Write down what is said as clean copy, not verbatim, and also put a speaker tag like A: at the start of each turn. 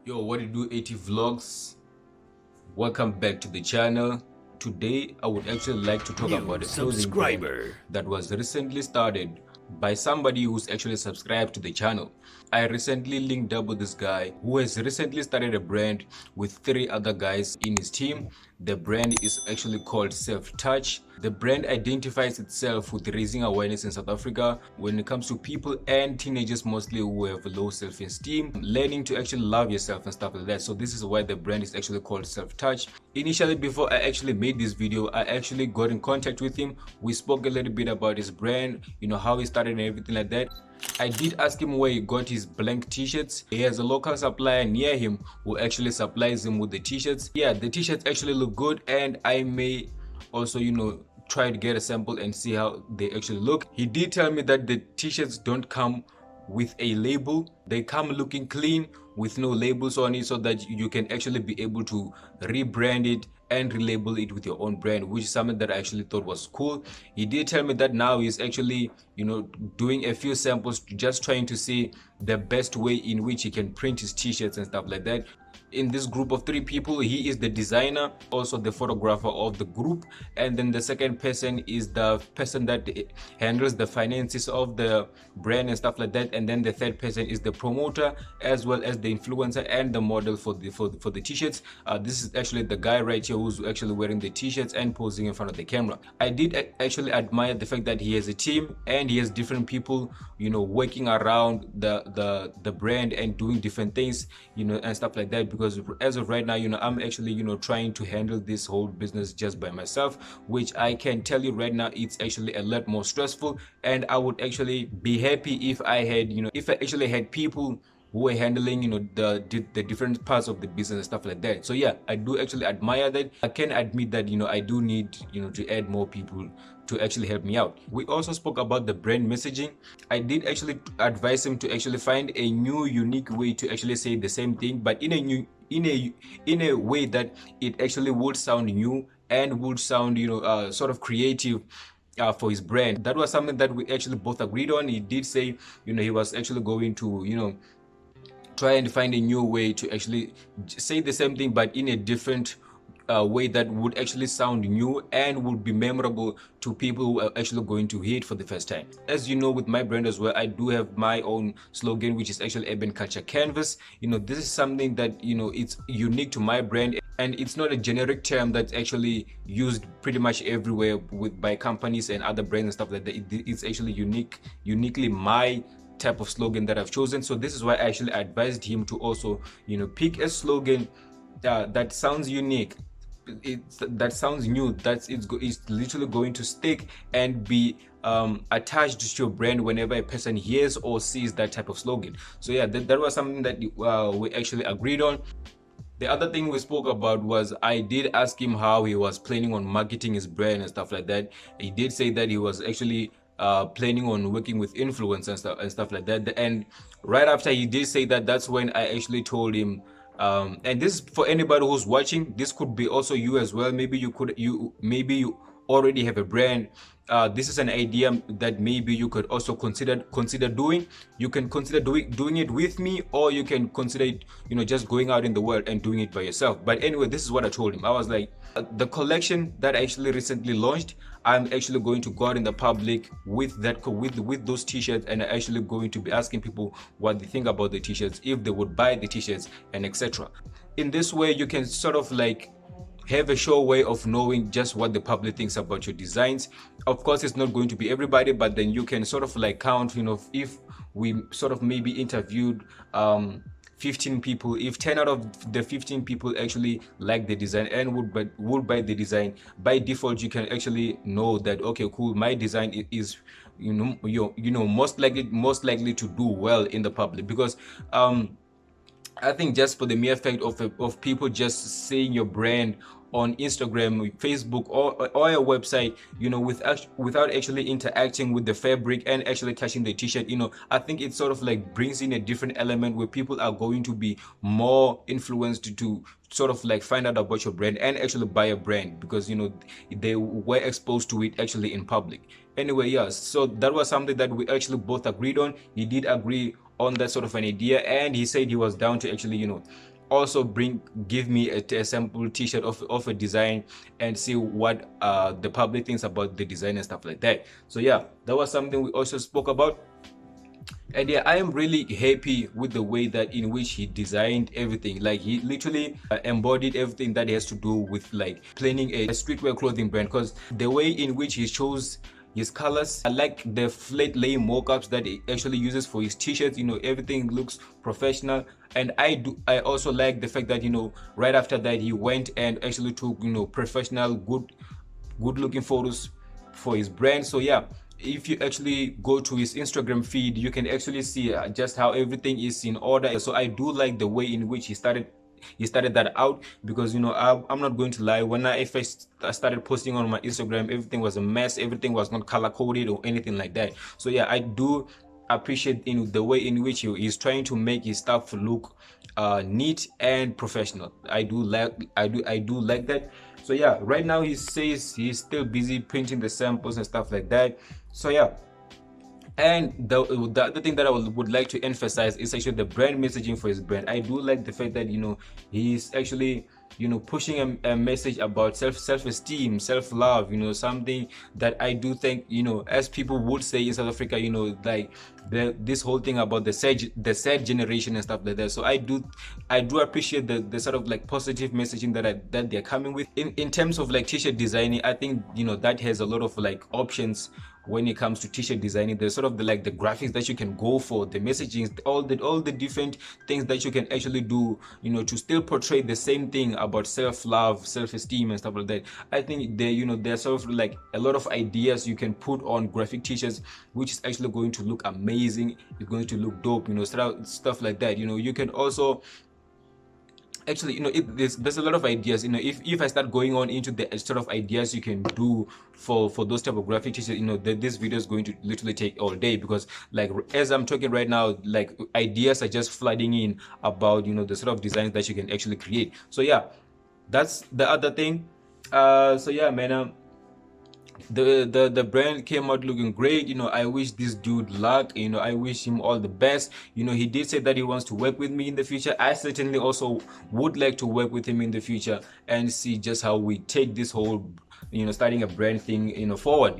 A: Yo, what do you do, AT Vlogs? Welcome back to the channel. Today I would actually like to talk about a clothing brand that was recently started by somebody who's actually subscribed to the channel. I recently linked up with this guy who has recently started a brand with 3 other guys in his team. The brand is actually called Self-Touch. The brand identifies itself with raising awareness in South Africa when it comes to people and teenagers mostly who have low self-esteem, learning to actually love yourself and stuff like that. So this is why the brand is actually called Self-Touch. Initially, before I actually made this video, I actually got in contact with him. We spoke a little bit about his brand, how he started and everything like that. I did ask him where he got his blank t-shirts. He has a local supplier near him who actually supplies him with the t-shirts. Yeah, the t-shirts actually look good, and I may also try to get a sample and see how they actually look. He did tell me that the t-shirts don't come with a label. They come looking clean with no labels on it, so that you can actually be able to rebrand it and relabel it with your own brand, which is something that I actually thought was cool. He did tell me that now he's actually doing a few samples, just trying to see the best way in which he can print his t-shirts and stuff like that. In this group of 3 people, he is the designer, also the photographer of the group, and then the second person is the person that handles the finances of the brand and stuff like that, and then the third person is the promoter as well as the influencer and the model for the t-shirts. This is actually the guy right here who's actually wearing the t-shirts and posing in front of the camera. I did actually admire the fact that he has a team and he has different people working around the brand and doing different things and stuff like that, because as of right now I'm actually trying to handle this whole business just by myself, which I can tell you right now it's actually a lot more stressful. And I would actually be happy if I had if I actually had people who were handling the different parts of the business and stuff like that. So yeah, I do actually admire that. I can admit that I do need to add more people to actually help me out. We also spoke about the brand messaging. I did actually advise him to actually find a new unique way to actually say the same thing, but in a way that it actually would sound new and would sound sort of creative for his brand. That was something that we actually both agreed on. He did say he was actually going to try and find a new way to actually say the same thing, but in a different way that would actually sound new and would be memorable to people who are actually going to hear it for the first time. As you know, with my brand as well, I do have my own slogan, which is actually Urban Culture Canvas. This is something that it's unique to my brand, and it's not a generic term that's actually used pretty much everywhere by companies and other brands and stuff like that. It's actually uniquely my type of slogan that I've chosen. So this is why I actually advised him to also pick a slogan that sounds unique, that sounds new, that it's literally going to stick and be attached to your brand whenever a person hears or sees that type of slogan. So yeah, that was something that we actually agreed on. The other thing we spoke about was, I did ask him how he was planning on marketing his brand and stuff like that. He did say that he was actually planning on working with influencers and stuff like that. And right after he did say that, that's when I actually told him, and this is for anybody who's watching, this could be also you as well. Maybe you already have a brand. This is an idea that maybe you could also consider doing. You can consider doing it with me, or you can consider it just going out in the world and doing it by yourself. But anyway, this is what I told him. I was like, the collection that I actually recently launched, I'm actually going to go out in the public with those t-shirts, and I'm actually going to be asking people what they think about the t-shirts, if they would buy the t-shirts, and etc. In this way, you can sort of like have a sure way of knowing just what the public thinks about your designs. Of course, it's not going to be everybody, but then you can sort of like count, if we sort of maybe interviewed 15 people, if 10 out of the 15 people actually like the design and would buy the design, by default you can actually know that, okay, cool, my design is most likely to do well in the public. Because I think just for the mere fact of people just seeing your brand on Instagram, Facebook, or your website, without actually interacting with the fabric and actually touching the t-shirt, I think it sort of like brings in a different element where people are going to be more influenced to sort of like find out about your brand and actually buy a brand, because they were exposed to it actually in public. Anyway, yes, so that was something that we actually both agreed on. He did agree on that sort of an idea, and he said he was down to actually also give me a sample t-shirt of a design and see what the public thinks about the design and stuff like that. So yeah, that was something we also spoke about. And yeah, I am really happy with the way that in which he designed everything. Like he literally embodied everything that has to do with like planning a streetwear clothing brand, because the way in which he chose his colors, I like the flat lay mockups that he actually uses for his t-shirts. You know, everything looks professional. And I also like the fact that, you know, right after that he went and actually took, you know, professional good looking photos for his brand. So yeah, if you actually go to his Instagram feed, you can actually see just how everything is in order. So I do like the way in which he started that out, because, you know, I'm not going to lie, when I first started posting on my Instagram, everything was a mess, everything was not color coded or anything like that. So yeah, I do appreciate, you know, the way in which he is trying to make his stuff look neat and professional. I do like that. So yeah, right now he says he's still busy printing the samples and stuff like that. So yeah, and the other thing that I would like to emphasize is actually the brand messaging for his brand. I do like the fact that, you know, he's actually, you know, pushing a message about self-esteem, self-love, you know, something that I do think, you know, as people would say in South Africa, you know, like this whole thing about the sad generation and stuff like that. So I do appreciate the sort of like positive messaging that they're coming with in terms of like t-shirt designing. I think, you know, that has a lot of like options when it comes to t-shirt designing. There's sort of the graphics that you can go for, the messaging, all the different things that you can actually do, you know, to still portray the same thing about self-love, self-esteem and stuff like that. I think there, you know, there's sort of like a lot of ideas you can put on graphic t-shirts, which is actually going to look amazing. It's going to look dope, you know, stuff like that. You know, you can also actually, you know, there's a lot of ideas. You know, if I start going on into the sort of ideas you can do for those type of graphic t-shirts, you know, this video is going to literally take all day, because like as I'm talking right now, like ideas are just flooding in about, you know, the sort of designs that you can actually create. So yeah, that's the other thing. So yeah, man, the brand came out looking great. You know, I wish this dude luck. You know, I wish him all the best. You know, he did say that he wants to work with me in the future. I certainly also would like to work with him in the future and see just how we take this whole, you know, starting a brand thing, you know, forward.